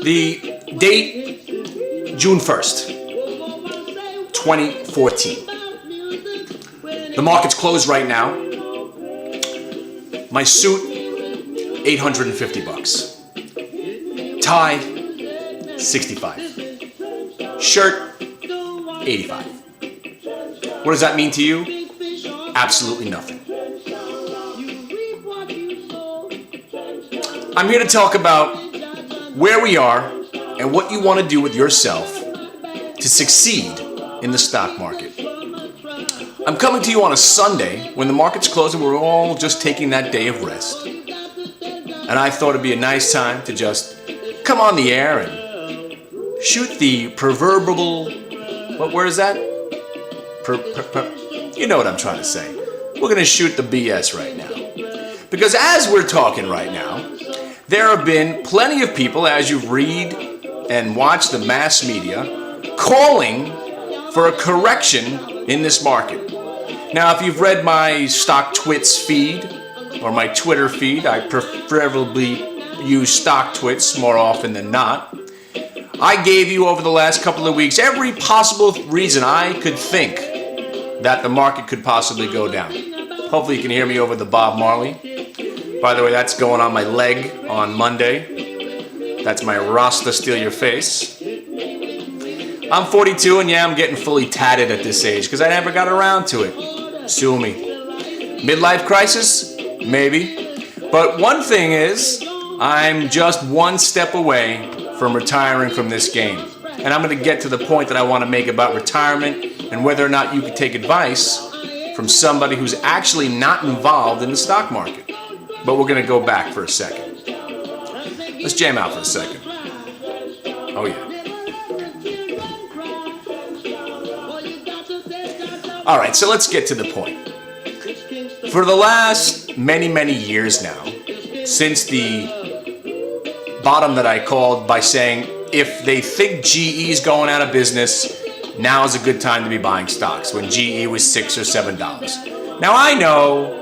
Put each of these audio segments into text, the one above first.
The date, June 1st, 2014. The market's closed right now. My suit, $850. Tie, $65. Shirt, $85. What does that mean to you? Absolutely nothing. I'm here to talk about where we are and what you want to do with yourself to succeed in the stock market. I'm coming to you on a Sunday when the market's closed and we're all just taking that day of rest. And I thought it'd be a nice time to just come on the air and shoot the proverbial, what word is that? You know what I'm trying to say. We're going to shoot the BS right now. Because as we're talking right now, there have been plenty of people, as you read and watch the mass media, calling for a correction in this market. Now, if you've read my Stock Twits feed or my Twitter feed, I preferably use Stock Twits more often than not. I gave you over the last couple of weeks every possible reason I could think that the market could possibly go down. Hopefully you can hear me over the Bob Marley. By the way, that's going on my leg on Monday. That's my Rasta Steal Your Face. I'm 42 and yeah, I'm getting fully tatted at this age because I never got around to it. Sue me. Midlife crisis? Maybe. But one thing is, I'm just one step away from retiring from this game. And I'm going to get to the point that I want to make about retirement and whether or not you could take advice from somebody who's actually not involved in the stock market. But we're going to go back for a second. Let's jam out for a second. Oh yeah. All right, so let's get to the point. For the last many years now, since the bottom that I called by saying, if they think GE is going out of business, now is a good time to be buying stocks when GE was $6 or $7. Now I know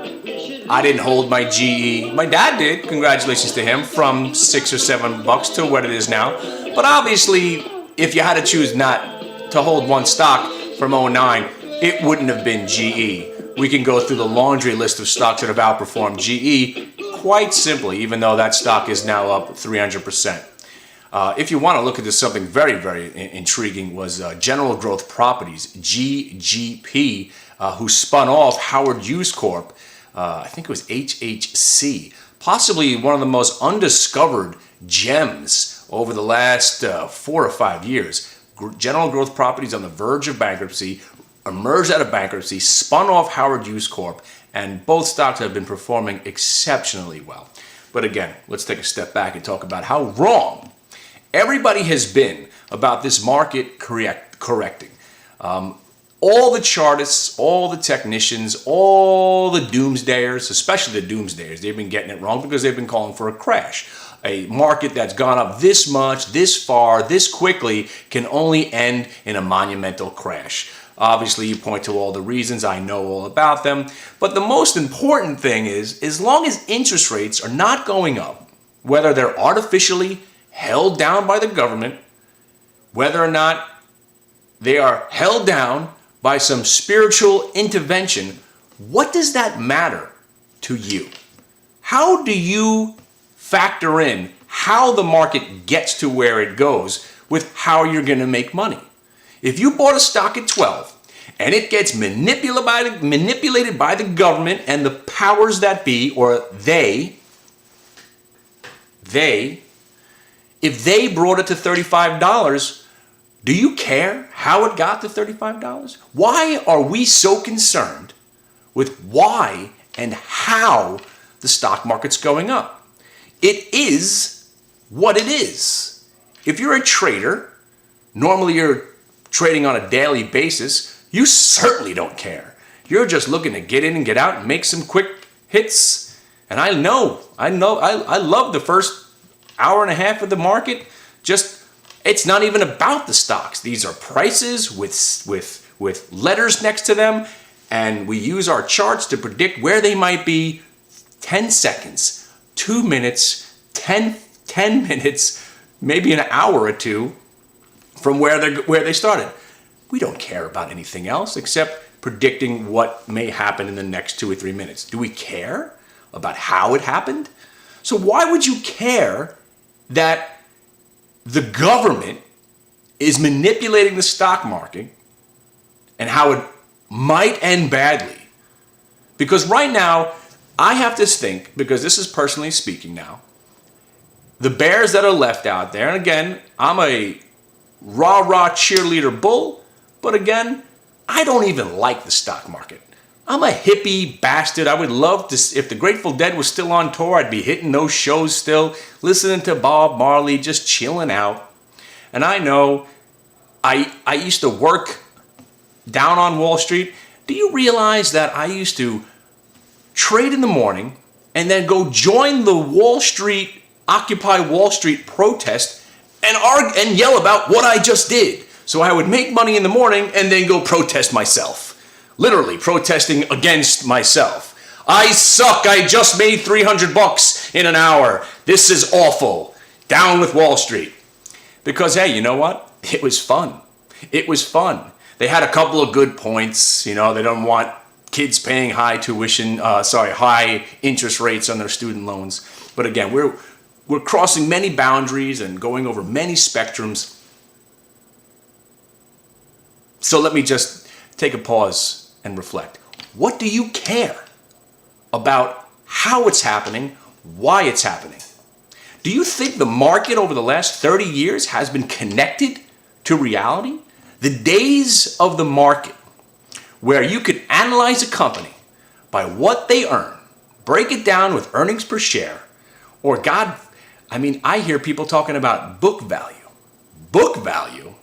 I didn't hold my GE. My dad did, congratulations to him, from $6 or $7 to what it is now. But obviously, if you had to choose not to hold one stock from 2009, it wouldn't have been GE. We can go through the laundry list of stocks that have outperformed GE quite simply, even though that stock is now up 300%. If you want to look into something very intriguing, was General Growth Properties, GGP, who spun off Howard Hughes Corp. I think it was HHC, possibly one of the most undiscovered gems over the last 4 or 5 years. General Growth Properties on the verge of bankruptcy, emerged out of bankruptcy, spun off Howard Hughes Corp, and both stocks have been performing exceptionally well. But again, let's take a step back and talk about how wrong everybody has been about this market correcting. All the chartists, all the technicians, all the doomsdayers, especially the doomsdayers, they've been getting it wrong because they've been calling for a crash. A market that's gone up this much, this far, this quickly can only end in a monumental crash. Obviously, you point to all the reasons. I know all about them. But the most important thing is, as long as interest rates are not going up, whether they're artificially held down by the government, whether or not they are held down by some spiritual intervention, what does that matter to you? How do you factor in how the market gets to where it goes with how you're going to make money? If you bought a stock at 12 and it gets manipulated by the government and the powers that be, or if they brought it to $35, do you care how it got to $35? Why are we so concerned with why and how the stock market's going up? It is what it is. If you're a trader, normally you're trading on a daily basis, you certainly don't care. You're just looking to get in and get out and make some quick hits. And I love the first hour and a half of the market. It's not even about the stocks. These are prices with letters next to them, and we use our charts to predict where they might be 10 seconds, 2 minutes, 10 minutes, maybe an hour or two from where they started. We don't care about anything else except predicting what may happen in the next 2 or 3 minutes. Do we care about how it happened? So why would you care that the government is manipulating the stock market and how it might end badly? Because right now, I have to think, because this is personally speaking now, the bears that are left out there, and again, I'm a rah-rah cheerleader bull, but again, I don't even like the stock market. I'm a hippie bastard. I would love to, if the Grateful Dead was still on tour, I'd be hitting those shows still, listening to Bob Marley, just chilling out. And I know I used to work down on Wall Street. Do you realize that I used to trade in the morning and then go join the Occupy Wall Street protest and yell about what I just did? So I would make money in the morning and then go protest myself. Literally protesting against myself. I suck. I just made $300 in an hour. This is awful. Down with Wall Street. Because, hey, you know what? It was fun. It was fun. They had a couple of good points. They don't want kids paying high interest rates on their student loans. But again, we're crossing many boundaries and going over many spectrums. So let me just take a pause and reflect. What do you care about how it's happening, why it's happening? Do you think the market over the last 30 years has been connected to reality? The days of the market where you could analyze a company by what they earn, break it down with earnings per share, or I hear people talking about book value. Book value?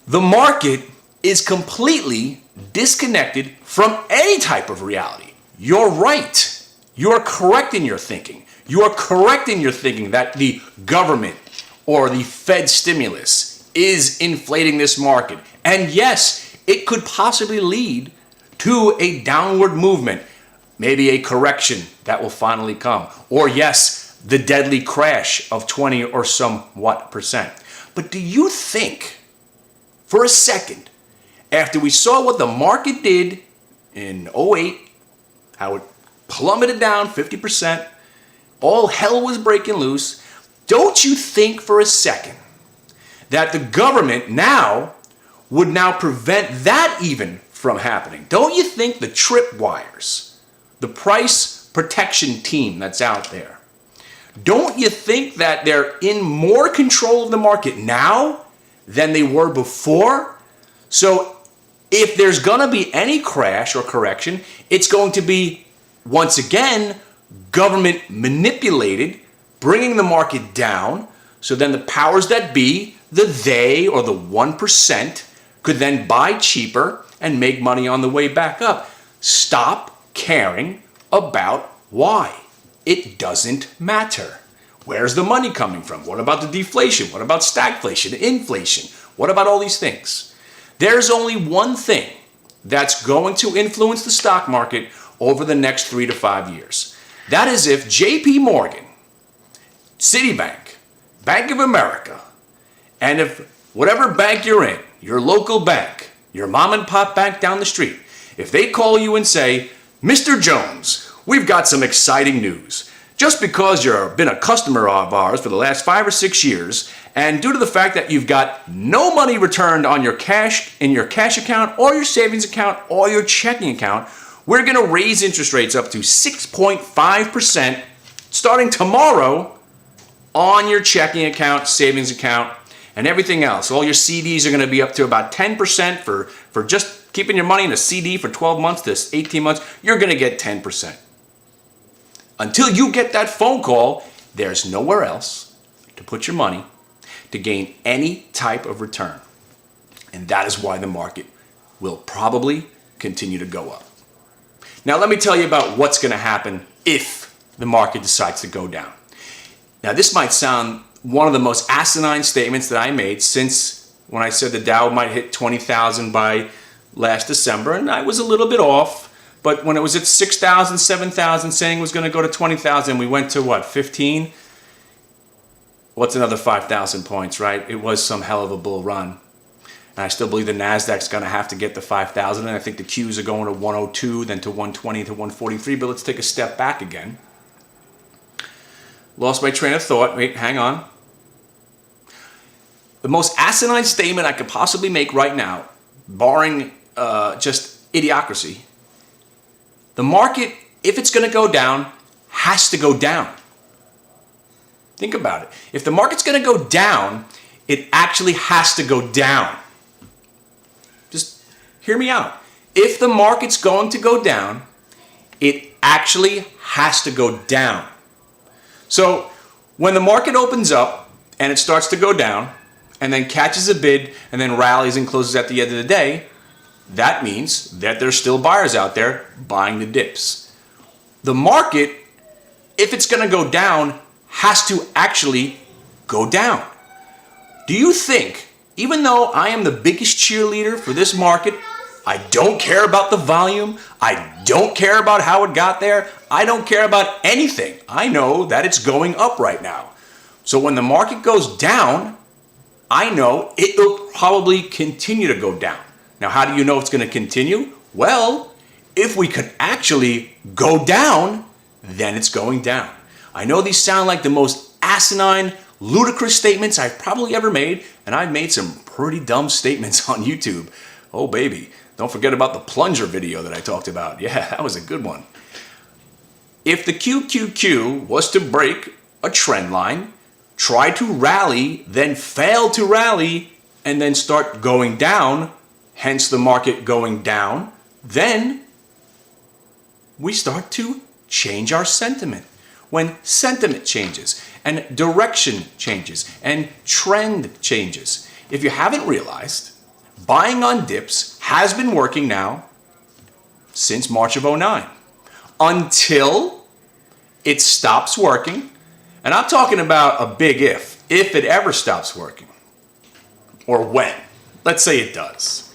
The market is completely disconnected from any type of reality. You're right. You're correct in your thinking. You are correct in your thinking that the government or the Fed stimulus is inflating this market. And yes, it could possibly lead to a downward movement, maybe a correction that will finally come. Or yes, the deadly crash of 20 or somewhat percent. But do you think for a second, after we saw what the market did in 2008, how it plummeted down 50%, all hell was breaking loose, don't you think for a second that the government would now prevent that even from happening? Don't you think the tripwires, the price protection team that's out there, don't you think that they're in more control of the market now than they were before? So if there's going to be any crash or correction, it's going to be, once again, government manipulated, bringing the market down. So then the powers that be, they or the 1%, could then buy cheaper and make money on the way back up. Stop caring about why. It doesn't matter. Where's the money coming from? What about the deflation? What about stagflation, inflation? What about all these things? There's only one thing that's going to influence the stock market over the next 3 to 5 years. That is if JP Morgan, Citibank, Bank of America, and if whatever bank you're in, your local bank, your mom and pop bank down the street, if they call you and say, Mr. Jones, we've got some exciting news. Just because you've been a customer of ours for the last 5 or 6 years, and due to the fact that you've got no money returned on your cash in your cash account or your savings account or your checking account, we're going to raise interest rates up to 6.5% starting tomorrow on your checking account, savings account, and everything else. All your CDs are going to be up to about 10% for just keeping your money in a CD for 12 months to 18 months. You're going to get 10%. Until you get that phone call, there's nowhere else to put your money to gain any type of return. And that is why the market will probably continue to go up. Now, let me tell you about what's going to happen if the market decides to go down. Now, this might sound one of the most asinine statements that I made since when I said the Dow might hit 20,000 by last December, and I was a little bit off. But when it was at 6,000, 7,000, saying it was going to go to 20,000, we went to what, 15? what's another 5,000 points, right? It was some hell of a bull run. And I still believe the NASDAQ's going to have to get to 5,000. And I think the Qs are going to 102, then to 120, to 143. But let's take a step back again. Lost my train of thought. Wait, hang on. The most asinine statement I could possibly make right now, barring just idiocracy, the market, if it's going to go down, has to go down. Think about it. If the market's going to go down, it actually has to go down. Just hear me out. If the market's going to go down, it actually has to go down. So when the market opens up and it starts to go down and then catches a bid and then rallies and closes at the end of the day, that means that there's still buyers out there buying the dips. The market, if it's going to go down, has to actually go down. Do you think, even though I am the biggest cheerleader for this market, I don't care about the volume, I don't care about how it got there, I don't care about anything. I know that it's going up right now. So when the market goes down, I know it will probably continue to go down. Now, how do you know it's going to continue? Well, if we could actually go down, then it's going down. I know these sound like the most asinine, ludicrous statements I've probably ever made, and I've made some pretty dumb statements on YouTube. Oh, baby. Don't forget about the plunger video that I talked about. Yeah, that was a good one. If the QQQ was to break a trend line, try to rally, then fail to rally, and then start going down, hence the market going down, then we start to change our sentiment. When sentiment changes and direction changes and trend changes, if you haven't realized, buying on dips has been working now since March of 09 until it stops working. And I'm talking about a big if it ever stops working, or when. Let's say it does.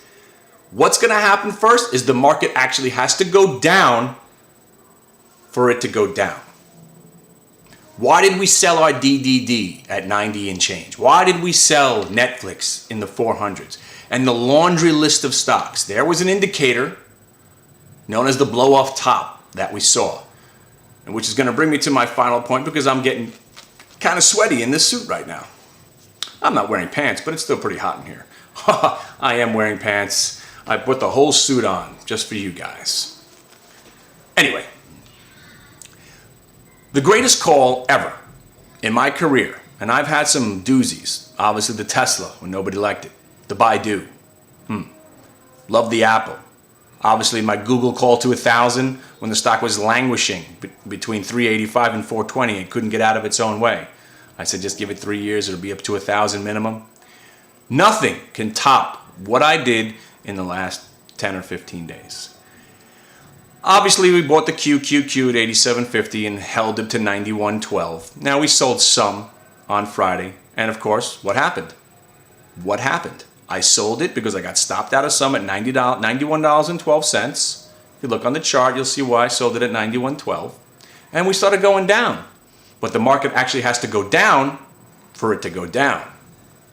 What's going to happen first is the market actually has to go down for it to go down. Why did we sell our DDD at 90 and change? Why did we sell Netflix in the 400s? And the laundry list of stocks. There was an indicator known as the blow off top that we saw. And which is going to bring me to my final point because I'm getting kind of sweaty in this suit right now. I'm not wearing pants, but it's still pretty hot in here. I am wearing pants. I put the whole suit on just for you guys. Anyway. The greatest call ever in my career, and I've had some doozies. Obviously the Tesla, when nobody liked it. The Baidu. Love the Apple. Obviously my Google call to 1,000 when the stock was languishing between 385 and 420 and couldn't get out of its own way. I said just give it 3 years, it'll be up to 1,000 minimum. Nothing can top what I did in the last 10 or 15 days. Obviously, we bought the QQQ at 87.50 and held it to 91.12. Now, we sold some on Friday. And of course, what happened? What happened? I sold it because I got stopped out of some at $91.12. If you look on the chart, you'll see why I sold it at 91.12. And we started going down. But the market actually has to go down for it to go down.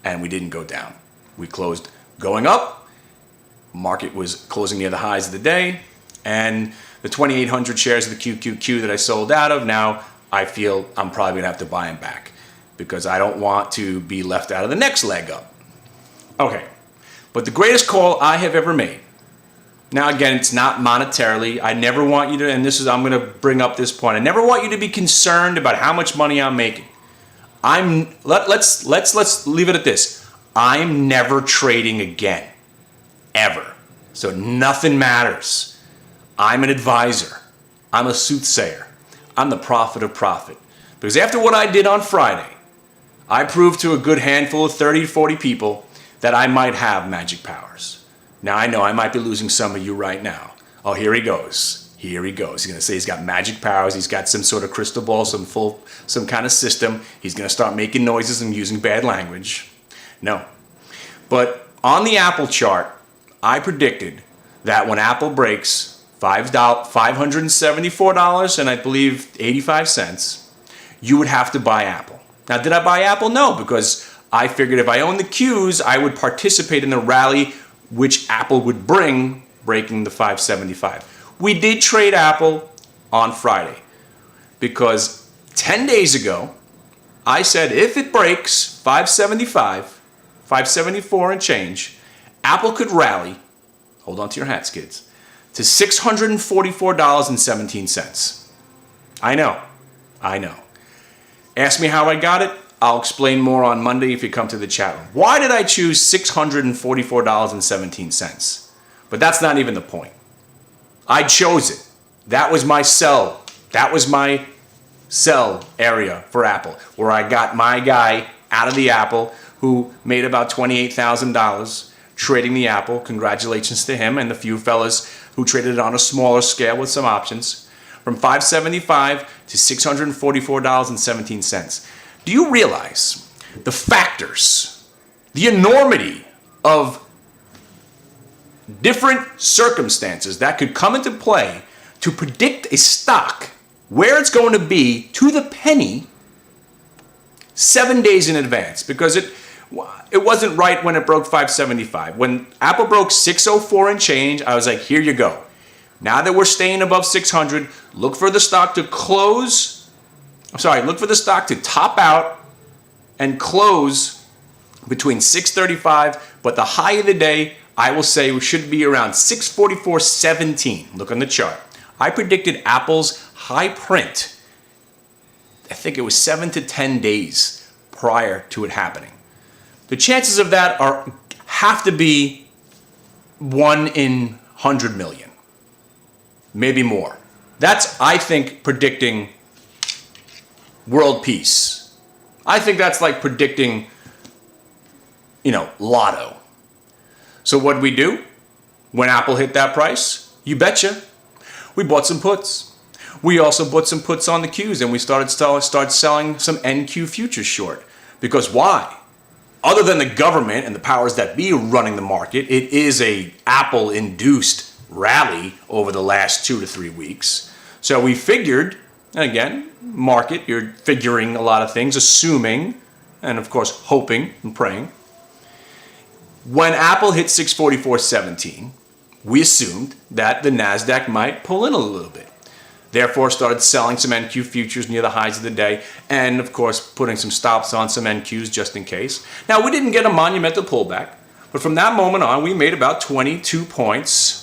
And we didn't go down. We closed going up. Market was closing near the highs of the day. And the 2,800 shares of the QQQ that I sold out of, now I feel I'm probably going to have to buy them back because I don't want to be left out of the next leg up. Okay, but the greatest call I have ever made. Now, again, it's not monetarily. I never want you to, and I'm going to bring up this point. I never want you to be concerned about how much money I'm making. Let's leave it at this. I'm never trading again, ever. So nothing matters. I'm an advisor. I'm a soothsayer. I'm the prophet of profit. Because after what I did on Friday, I proved to a good handful of 30, 40 people that I might have magic powers. Now, I know I might be losing some of you right now. Oh, here he goes. Here he goes. He's going to say he's got magic powers. He's got some sort of crystal ball, some kind of system. He's going to start making noises and using bad language. No. But on the Apple chart, I predicted that when Apple breaks $574 and I believe 85 cents, you would have to buy Apple. Now, did I buy Apple? No, because I figured if I owned the Qs, I would participate in the rally which Apple would bring, breaking the 575. We did trade Apple on Friday because 10 days ago, I said if it breaks 575, 574 and change, Apple could rally, hold on to your hats, kids, to $644.17. I know. Ask me how I got it. I'll explain more on Monday if you come to the chat room. Why did I choose $644.17? But that's not even the point. I chose it. That was my sell. That was my sell area for Apple, where I got my guy out of the Apple who made about $28,000 trading the Apple. Congratulations to him and the few fellas who traded it on a smaller scale with some options. From $575 to $644.17. Do you realize the factors, the enormity of different circumstances that could come into play to predict a stock where it's going to be to the penny 7 days in advance? Because it wasn't right when it broke 575. When Apple broke 604 and change, I was like, here you go. Now that we're staying above 600, look for the stock to top out and close between 635, but the high of the day, I will say, should be around 644.17. Look on the chart. I predicted Apple's high print, I think it was 7 to 10 days prior to it happening. The chances of that have to be 1 in 100 million. Maybe more. That's, I think, predicting world peace. I think that's like predicting, lotto. So what did we do when Apple hit that price? You betcha. We bought some puts. We also bought some puts on the Qs, and we started selling some NQ futures short. Because why? Other than the government and the powers that be running the market, it is a Apple-induced rally over the last 2 to 3 weeks. So we figured, and again, market, you're figuring a lot of things, assuming, and of course hoping and praying. When Apple hit 644.17, we assumed that the NASDAQ might pull in a little bit. Therefore, started selling some NQ futures near the highs of the day, and of course putting some stops on some NQs just in case. Now, we didn't get a monumental pullback, but from that moment on, we made about 22 points.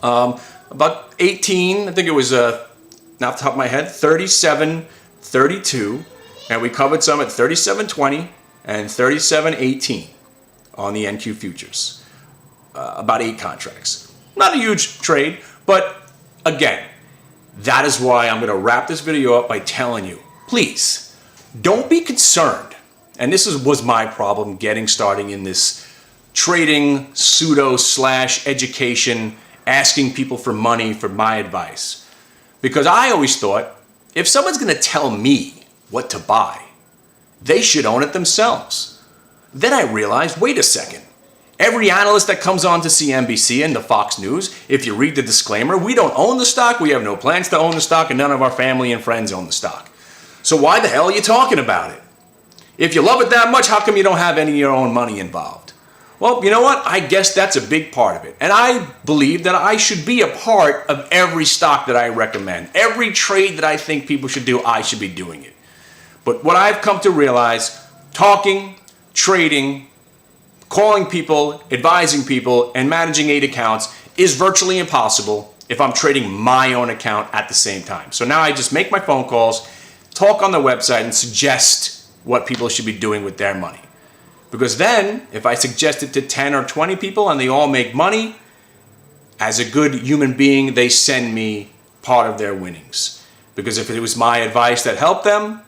About 18, I think it was, off the top of my head, 37.32, and we covered some at 37.20 and 37.18 on the NQ futures. About 8 contracts. Not a huge trade, but again, that is why I'm going to wrap this video up by telling you, please, don't be concerned. And this was my problem getting starting in this trading pseudo/education, asking people for money for my advice. Because I always thought, if someone's going to tell me what to buy, they should own it themselves. Then I realized, wait a second. Every analyst that comes on to CNBC and the Fox News, if you read the disclaimer, we don't own the stock, we have no plans to own the stock, and none of our family and friends own the stock. So why the hell are you talking about it? If you love it that much, how come you don't have any of your own money involved? Well, you know what? I guess that's a big part of it. And I believe that I should be a part of every stock that I recommend. Every trade that I think people should do, I should be doing it. But what I've come to realize, talking, trading, calling people, advising people, and managing 8 accounts is virtually impossible if I'm trading my own account at the same time. So now I just make my phone calls, talk on the website, and suggest what people should be doing with their money. Because then, if I suggest it to 10 or 20 people and they all make money, as a good human being, they send me part of their winnings. Because if it was my advice that helped them,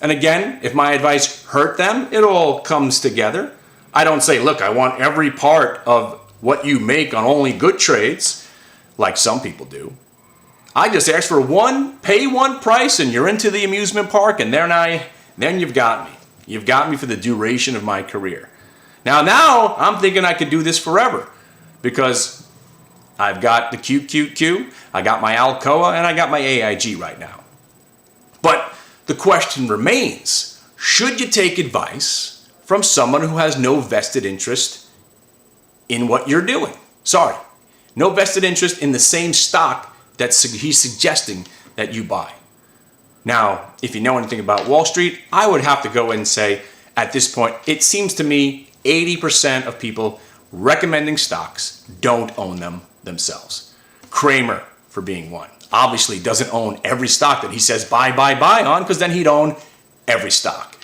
and again, if my advice hurt them, it all comes together. I don't say, look, I want every part of what you make on only good trades, like some people do. I just ask for pay one price, and you're into the amusement park, and then you've got me. You've got me for the duration of my career. Now I'm thinking I could do this forever, because I've got the QQQ, I got my Alcoa, and I got my AIG right now. But the question remains, should you take advice from someone who has no vested interest in what you're doing? Sorry, no vested interest in the same stock that he's suggesting that you buy. Now, if you know anything about Wall Street, I would have to go and say, at this point, it seems to me 80% of people recommending stocks don't own them themselves. Kramer, for being one, obviously doesn't own every stock that he says buy on, because then he'd own every stock.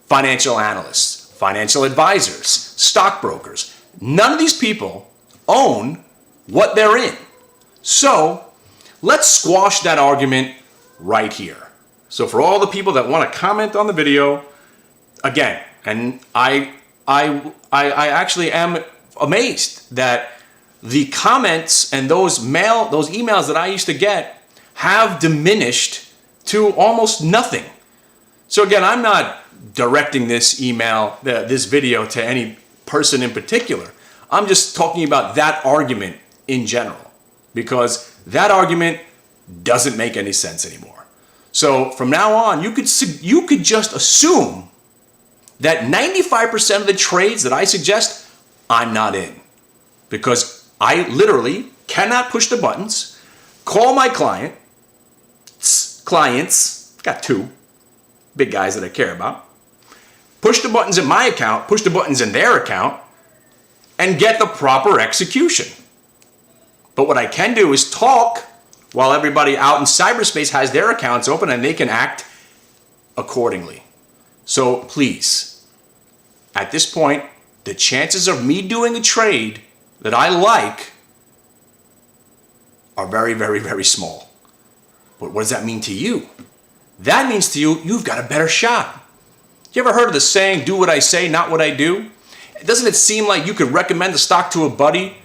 Financial analysts, financial advisors, stockbrokers, none of these people own what they're in. So let's squash that argument right here. So for all the people that want to comment on the video, again, and I actually am amazed that the comments and those emails that I used to get have diminished to almost nothing. So again, I'm not directing this video to any person in particular. I'm just talking about that argument in general, because that argument doesn't make any sense anymore. So from now on, you could just assume that 95% of the trades that I suggest, I'm not in, because I literally cannot push the buttons, call my clients, got two big guys that I care about, push the buttons in my account, push the buttons in their account, and get the proper execution. But what I can do is talk while everybody out in cyberspace has their accounts open and they can act accordingly. So please, at this point, the chances of me doing a trade that I like are very, very, very small. But what does that mean to you? That means to you, you've got a better shot. You ever heard of the saying, do what I say, not what I do? Doesn't it seem like you could recommend a stock to a buddy,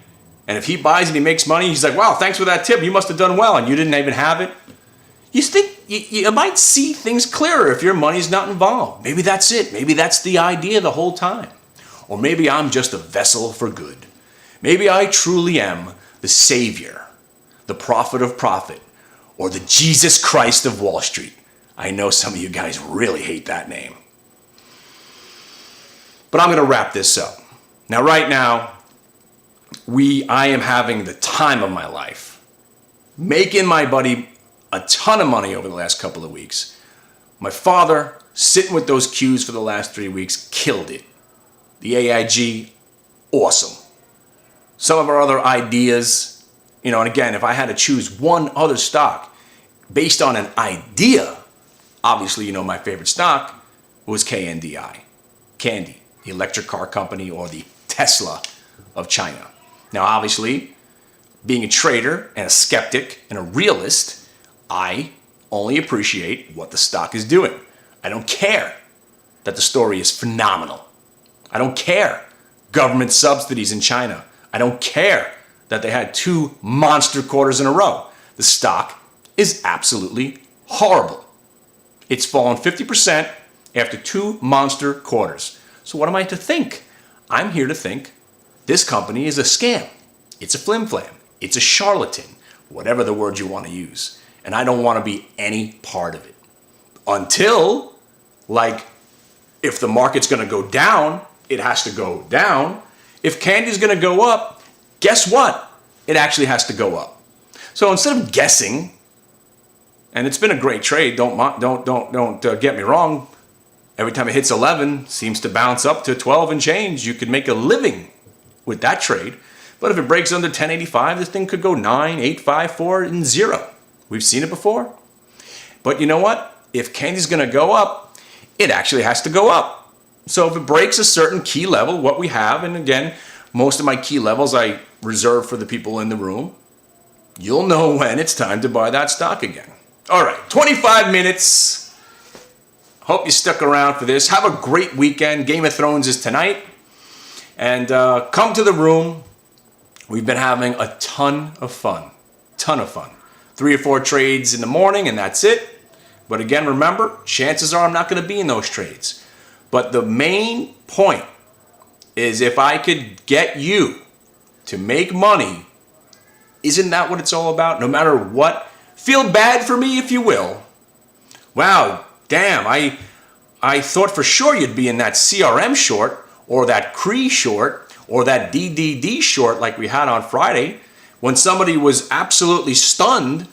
and if he buys and he makes money, he's like, wow, thanks for that tip, you must have done well, and you didn't even have it? You think you might see things clearer if your money's not involved. Maybe that's it. Maybe that's the idea the whole time. Or maybe I'm just a vessel for good. Maybe I truly am the savior, the prophet of profit, or the Jesus Christ of Wall Street. I know some of you guys really hate that name. But I'm going to wrap this up. Now, right now, I am having the time of my life, making my buddy a ton of money over the last couple of weeks. My father, sitting with those Qs for the last 3 weeks, killed it. The AIG, awesome. Some of our other ideas, and again, if I had to choose one other stock based on an idea, obviously, my favorite stock was KNDI. Candy, the electric car company, or the Tesla of China. Now, obviously, being a trader and a skeptic and a realist, I only appreciate what the stock is doing. I don't care that the story is phenomenal. I don't care government subsidies in China. I don't care that they had 2 monster quarters in a row. The stock is absolutely horrible. It's fallen 50% after 2 monster quarters. So what am I to think? I'm here to think this company is a scam. It's a flim-flam. It's a charlatan, whatever the word you want to use. And I don't want to be any part of it. Until, if the market's going to go down, it has to go down. If candy's going to go up, guess what? It actually has to go up. So instead of guessing, and it's been a great trade, don't get me wrong. Every time it hits 11, seems to bounce up to 12 and change. You could make a living with that trade. But if it breaks under 1085, this thing could go 9, 8, 5, 4, and 0. We've seen it before. But you know what? If candy's going to go up, it actually has to go up. So if it breaks a certain key level, what we have, and again, most of my key levels I reserve for the people in the room, you'll know when it's time to buy that stock again. All right, 25 minutes. Hope you stuck around for this. Have a great weekend. Game of Thrones is tonight. And come to the room. We've been having a ton of fun. 3 or 4 trades in the morning, and that's it. But again, remember, chances are I'm not going to be in those trades. But the main point is, if I could get you to make money, isn't that what it's all about? No matter what. Feel bad for me if you will. Wow, damn, I thought for sure you'd be in that CRM short or that CRE short or that DDD short like we had on Friday. When somebody was absolutely stunned,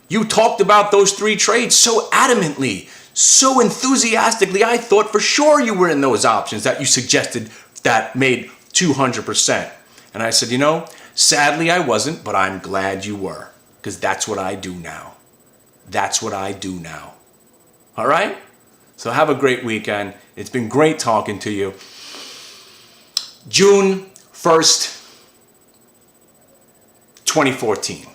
you talked about those 3 trades so adamantly, so enthusiastically. I thought for sure you were in those options that you suggested that made 200%. And I said, sadly I wasn't, but I'm glad you were, because that's what I do now. That's what I do now. All right? So have a great weekend. It's been great talking to you. June 1st, 2014.